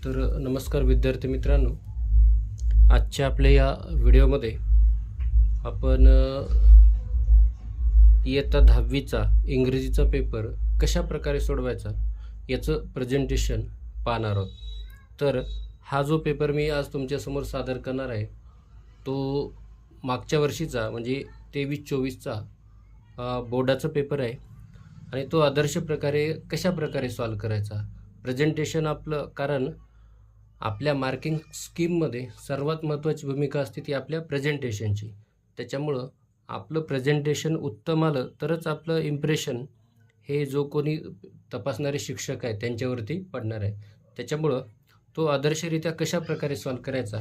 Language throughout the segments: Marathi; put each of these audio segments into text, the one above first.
तर नमस्कार विद्यार्थी मित्रांनो. आजच्या आपल्या या व्हिडिओमध्ये आपण इयत्ता 10वीचा इंग्रजीचा पेपर कशा प्रकारे सोडवायचा याचं प्रेझेंटेशन पाहणार आहोत. तर हा जो पेपर मी आज तुमच्यासमोर सादर करणार आहे तो मागच्या वर्षीचा म्हणजे 23-24चा बोर्डाचा पेपर आहे आणि तो आदर्श प्रकारे कशा प्रकारे सॉल्व करायचा प्रेझेंटेशन आपलं. कारण आपल्या मार्किंग स्कीममध्ये सर्वात महत्त्वाची भूमिका असते ती आपल्या प्रेझेंटेशनची. त्याच्यामुळं आपलं प्रेझेंटेशन उत्तम आलं तरच आपलं इम्प्रेशन हे जो कोणी तपासणारे शिक्षक आहेत त्यांच्यावरती पडणार आहे. त्याच्यामुळं तो आदर्शरित्या कशा प्रकारे सॉल्व करायचा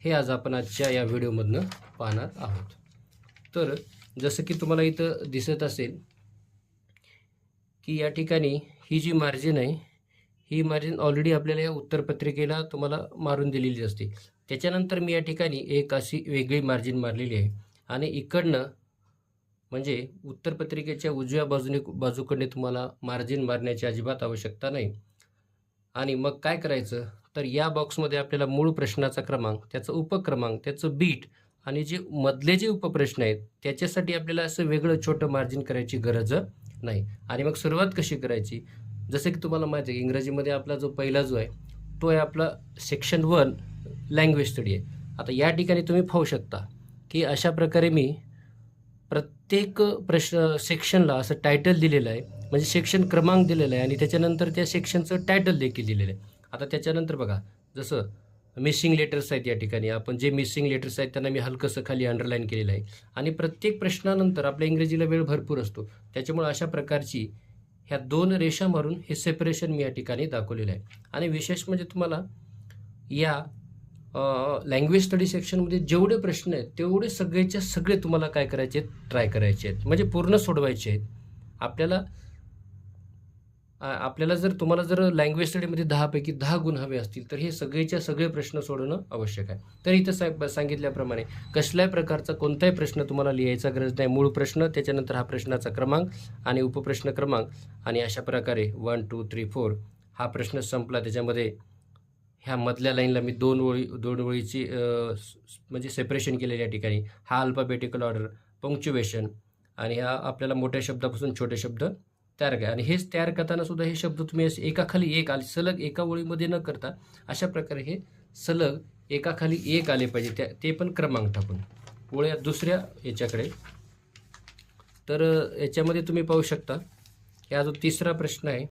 हे आज आपण आजच्या या व्हिडिओमधनं पाहणार आहोत. तर जसं की तुम्हाला इथं दिसत असेल की या ठिकाणी ही जी मार्जिन आहे ही मार्जिन ऑलरेडी आपल्याला या उत्तरपत्रिकेला तुम्हाला मारून दिलेली असते. त्याच्यानंतर मी या ठिकाणी एक अशी वेगळी मार्जिन मारलेली आहे आणि इकडनं म्हणजे उत्तरपत्रिकेच्या उजव्या बाजूकडे तुम्हाला मार्जिन मारण्याची अजिबात आवश्यकता नाही. आणि मग काय करायचं तर या बॉक्समध्ये आपल्याला मूळ प्रश्नाचा क्रमांक, त्याचं उपक्रमांक, त्याचं बीट आणि जे मधले जे उपप्रश्न आहेत त्याच्यासाठी आपल्याला असं वेगळं छोटं मार्जिन करायची गरज नाही. आणि मग सुरुवात कशी करायची, जसं की तुम्हाला माहिती आहे इंग्रजीमध्ये आपला जो पहिला जो आहे तो आहे आपला सेक्शन 1 लँग्वेज स्टडी आहे. आता या ठिकाणी तुम्ही पाहू शकता की अशा प्रकारे मी प्रत्येक सेक्शनला असं टायटल दिलेलं आहे, म्हणजे सेक्शन क्रमांक दिलेला आहे आणि त्याच्यानंतर त्या सेक्शनचं टायटल देखील दिलेलं आहे. आता त्याच्यानंतर बघा जसं मिसिंग लेटर्स आहेत, या ठिकाणी आपण जे मिसिंग लेटर्स आहेत त्यांना मी हलकंसं खाली अंडरलाईन केलेलं आहे. आणि प्रत्येक प्रश्नानंतर आपल्या इंग्रजीला वेळ भरपूर असतो त्याच्यामुळे अशा प्रकारची ह्या 2 रेषा मारून हे सेपरेशन मी या ठिकाणी दाखवलेलं आहे. आणि विशेष म्हणजे तुम्हाला या लँग्वेज स्टडी सेक्शनमध्ये जेवढे प्रश्न आहेत तेवढे सगळेच्या सगळे तुम्हाला काय करायचे आहेत, ट्राय करायचे आहेत, म्हणजे पूर्ण सोडवायचे आहेत. आपल्याला जर तुम्हाला जर लँग्वेज स्टडीमध्ये 10 पैकी 10 गुण हवे असतील तर हे सगळेच्या सगळे प्रश्न सोडवणं आवश्यक आहे. तर इथं सांगितल्याप्रमाणे कसल्याही प्रकारचा कोणताही प्रश्न तुम्हाला लिहायचा गरज नाही. मूळ प्रश्न, त्याच्यानंतर हा प्रश्नाचा क्रमांक आणि उपप्रश्न क्रमांक आणि अशा प्रकारे 1 2 3 4 हा प्रश्न संपला. त्याच्यामध्ये ह्या मधल्या लाईनला मी दोन ओळीची म्हणजे सेपरेशन केलेल्या या ठिकाणी. हा अल्फाबेटिकल ऑर्डर, पंक्च्युएशन आणि ह्या आपल्याला मोठ्या शब्दापासून छोटे शब्द तयार करा. आणि हेच तयार करताना सुद्धा हे शब्द तुम्ही असे एकाखाली एक आले सलग एका ओळीमध्ये न करता अशा प्रकारे हे सलग एकाखाली एक आले पाहिजे, ते पण क्रमांक टाकून ओळ्या दुसऱ्या याच्याकडे. तर याच्यामध्ये तुम्ही पाहू शकता हा जो तिसरा प्रश्न आहे